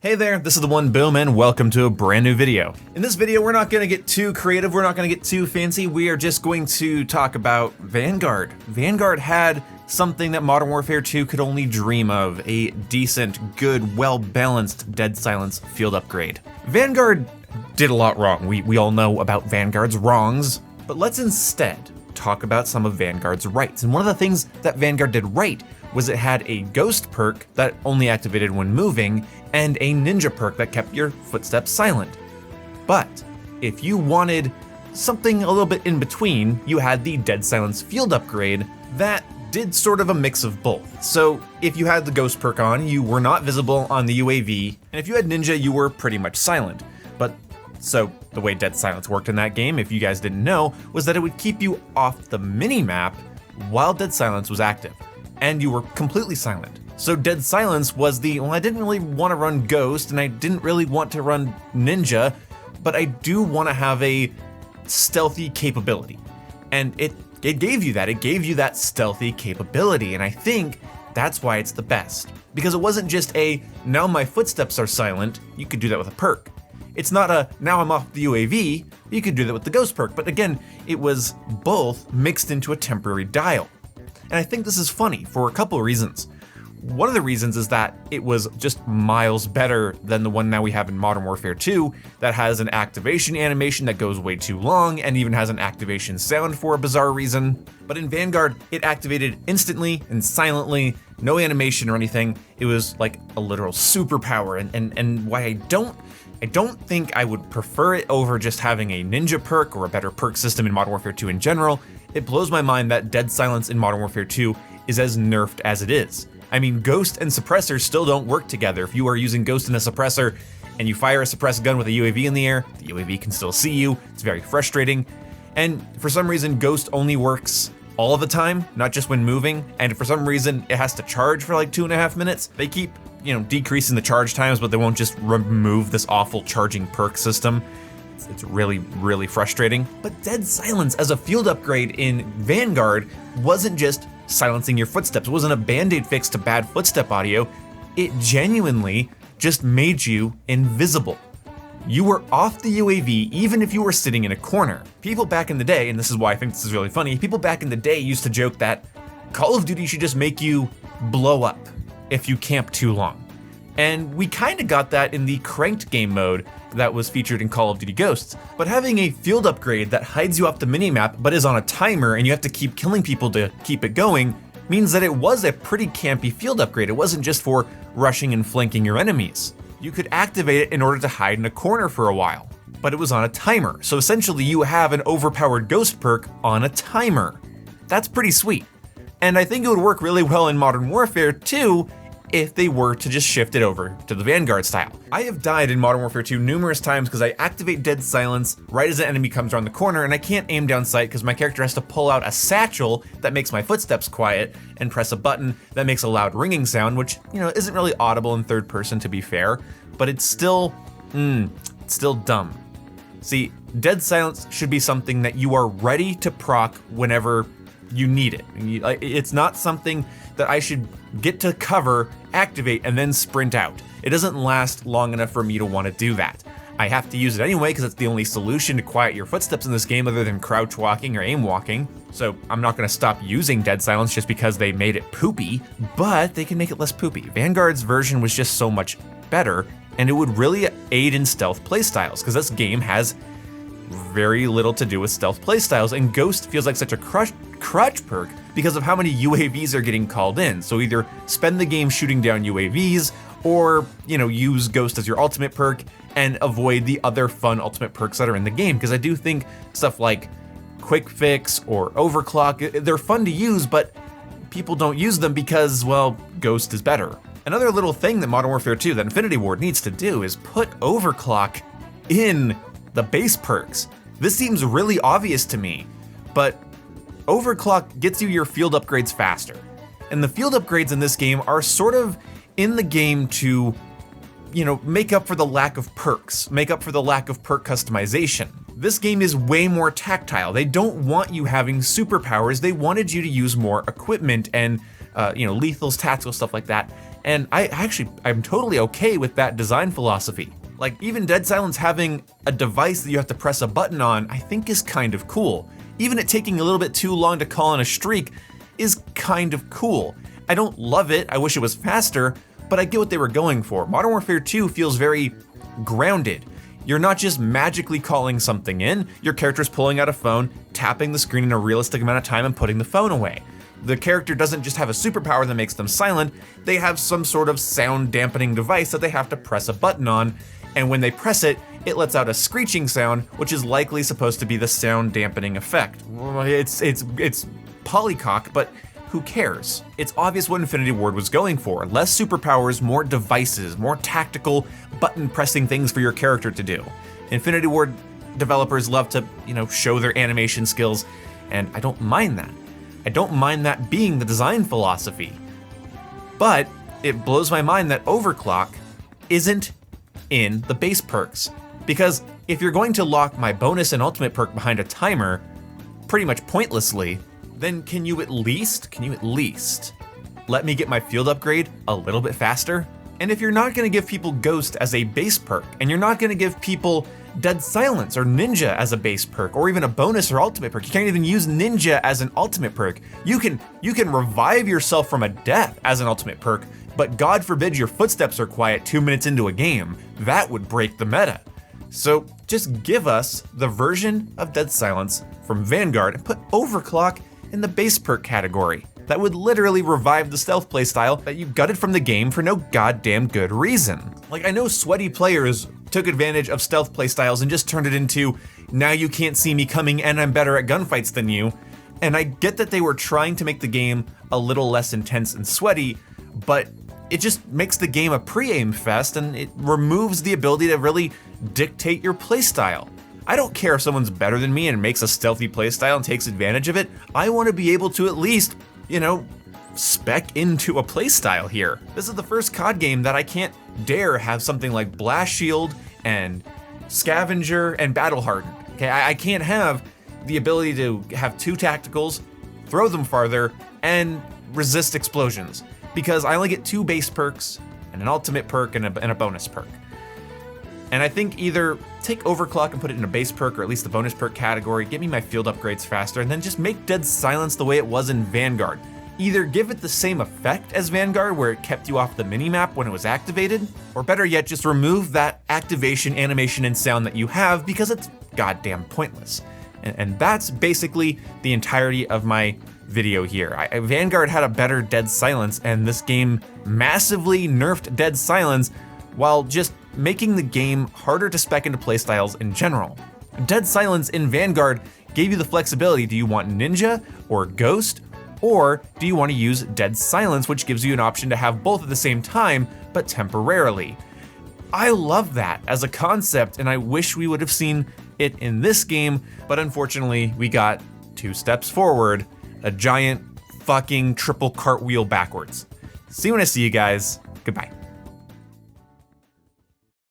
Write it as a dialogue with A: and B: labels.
A: Hey there, this is the One Boom and welcome to a brand new video. In this video, we're not gonna get too creative, we're not gonna get too fancy, we are just going to talk about Vanguard. Vanguard had something that Modern Warfare 2 could only dream of, a decent, good, well-balanced Dead Silence field upgrade. Vanguard did a lot wrong, we all know about Vanguard's wrongs, but let's instead talk about some of Vanguard's rights. And one of the things that Vanguard did right was it had a ghost perk that only activated when moving, and a ninja perk that kept your footsteps silent. But if you wanted something a little bit in between, you had the Dead Silence field upgrade that did sort of a mix of both. So if you had the ghost perk on, you were not visible on the UAV, and if you had ninja, you were pretty much silent. So the way Dead Silence worked in that game, if you guys didn't know, was that it would keep you off the mini-map while Dead Silence was active, and you were completely silent. So Dead Silence was I didn't really want to run Ghost, and I didn't really want to run Ninja, but I do want to have a stealthy capability. And it gave you that, stealthy capability, and I think that's why it's the best. Because it wasn't just now my footsteps are silent, you could do that with a perk. It's not now I'm off the UAV, you could do that with the Ghost perk, but again, it was both mixed into a temporary dial. And I think this is funny for a couple of reasons. One of the reasons is that it was just miles better than the one now we have in Modern Warfare 2 that has an activation animation that goes way too long and even has an activation sound for a bizarre reason. But in Vanguard, it activated instantly and silently, no animation or anything. It was like a literal superpower, and why I don't think I would prefer it over just having a ninja perk or a better perk system in Modern Warfare 2 in general. It blows my mind that Dead Silence in Modern Warfare 2 is as nerfed as it is. I mean, Ghost and Suppressor still don't work together. If you are using Ghost and a Suppressor and you fire a suppressed gun with a UAV in the air, the UAV can still see you. It's very frustrating. And for some reason, Ghost only works all of the time, not just when moving. And for some reason, it has to charge for like 2.5 minutes. They keep, decreasing the charge times, but they won't just remove this awful charging perk system. It's really, really frustrating. But Dead Silence as a field upgrade in Vanguard wasn't just silencing your footsteps. It wasn't a band-aid fix to bad footstep audio. It genuinely just made you invisible. You were off the UAV even if you were sitting in a corner. People back in the day, and this is why I think this is really funny, people back in the day used to joke that Call of Duty should just make you blow up if you camp too long. And we kind of got that in the cranked game mode that was featured in Call of Duty Ghosts. But having a field upgrade that hides you off the minimap but is on a timer and you have to keep killing people to keep it going means that it was a pretty campy field upgrade. It wasn't just for rushing and flanking your enemies. You could activate it in order to hide in a corner for a while, but it was on a timer. So essentially you have an overpowered Ghost perk on a timer. That's pretty sweet. And I think it would work really well in Modern Warfare 2 if they were to just shift it over to the Vanguard style. I have died in Modern Warfare 2 numerous times because I activate Dead Silence right as an enemy comes around the corner and I can't aim down sight because my character has to pull out a satchel that makes my footsteps quiet and press a button that makes a loud ringing sound, which, isn't really audible in third person to be fair, but it's still dumb. See, Dead Silence should be something that you are ready to proc whenever you need it. It's not something that I should get to cover, activate, and then sprint out. It doesn't last long enough for me to want to do that. I have to use it anyway because it's the only solution to quiet your footsteps in this game other than crouch walking or aim walking. So I'm not going to stop using Dead Silence just because they made it poopy, but they can make it less poopy. Vanguard's version was just so much better, and it would really aid in stealth playstyles because this game has very little to do with stealth playstyles, and Ghost feels like such a crutch perk because of how many UAVs are getting called in. So either spend the game shooting down UAVs or, use Ghost as your ultimate perk and avoid the other fun ultimate perks that are in the game. Because I do think stuff like Quick Fix or Overclock, they're fun to use, but people don't use them because, well, Ghost is better. Another little thing that Modern Warfare 2, that Infinity Ward needs to do is put Overclock in the base perks. This seems really obvious to me, but Overclock gets you your field upgrades faster. And the field upgrades in this game are sort of in the game to, make up for the lack of perks, make up for the lack of perk customization. This game is way more tactile. They don't want you having superpowers. They wanted you to use more equipment and, lethals, tactical, stuff like that. And I'm totally okay with that design philosophy. Like, even Dead Silence having a device that you have to press a button on, I think is kind of cool. Even it taking a little bit too long to call in a streak is kind of cool. I don't love it, I wish it was faster, but I get what they were going for. Modern Warfare 2 feels very grounded. You're not just magically calling something in, your character's pulling out a phone, tapping the screen in a realistic amount of time and putting the phone away. The character doesn't just have a superpower that makes them silent, they have some sort of sound dampening device that they have to press a button on, and when they press it, it lets out a screeching sound, which is likely supposed to be the sound dampening effect. It's polycock, but who cares? It's obvious what Infinity Ward was going for. Less superpowers, more devices, more tactical button pressing things for your character to do. Infinity Ward developers love to, show their animation skills, and I don't mind that. I don't mind that being the design philosophy. But it blows my mind that overclock isn't in the base perks. Because if you're going to lock my bonus and ultimate perk behind a timer, pretty much pointlessly, then can you at least let me get my field upgrade a little bit faster? And if you're not gonna give people Ghost as a base perk, and you're not gonna give people Dead Silence or Ninja as a base perk, or even a bonus or ultimate perk, you can't even use Ninja as an ultimate perk. You can revive yourself from a death as an ultimate perk, but God forbid your footsteps are quiet 2 minutes into a game. That would break the meta. So just give us the version of Dead Silence from Vanguard and put Overclock in the base perk category. That would literally revive the stealth playstyle that you gutted from the game for no goddamn good reason. Like, I know sweaty players took advantage of stealth playstyles and just turned it into, now you can't see me coming and I'm better at gunfights than you. And I get that they were trying to make the game a little less intense and sweaty, but it just makes the game a pre-aim fest and it removes the ability to really dictate your playstyle. I don't care if someone's better than me and makes a stealthy playstyle and takes advantage of it. I want to be able to at least, spec into a playstyle here. This is the first COD game that I can't dare have something like Blast Shield and Scavenger and Battle Hardened. Okay, I can't have the ability to have 2 tacticals, throw them farther, and resist explosions, because I only get 2 base perks and an ultimate perk and a bonus perk. And I think either take Overclock and put it in a base perk or at least the bonus perk category, get me my field upgrades faster, and then just make Dead Silence the way it was in Vanguard. Either give it the same effect as Vanguard where it kept you off the minimap when it was activated, or better yet, just remove that activation, animation, and sound that you have because it's goddamn pointless. And that's basically the entirety of my video here. Vanguard had a better Dead Silence, and this game massively nerfed Dead Silence while just making the game harder to spec into playstyles in general. Dead Silence in Vanguard gave you the flexibility. Do you want Ninja or Ghost? Or do you want to use Dead Silence, which gives you an option to have both at the same time, but temporarily? I love that as a concept, and I wish we would have seen it in this game, but unfortunately we got 2 steps forward, a giant fucking triple cartwheel backwards. See you when I see you guys. Goodbye.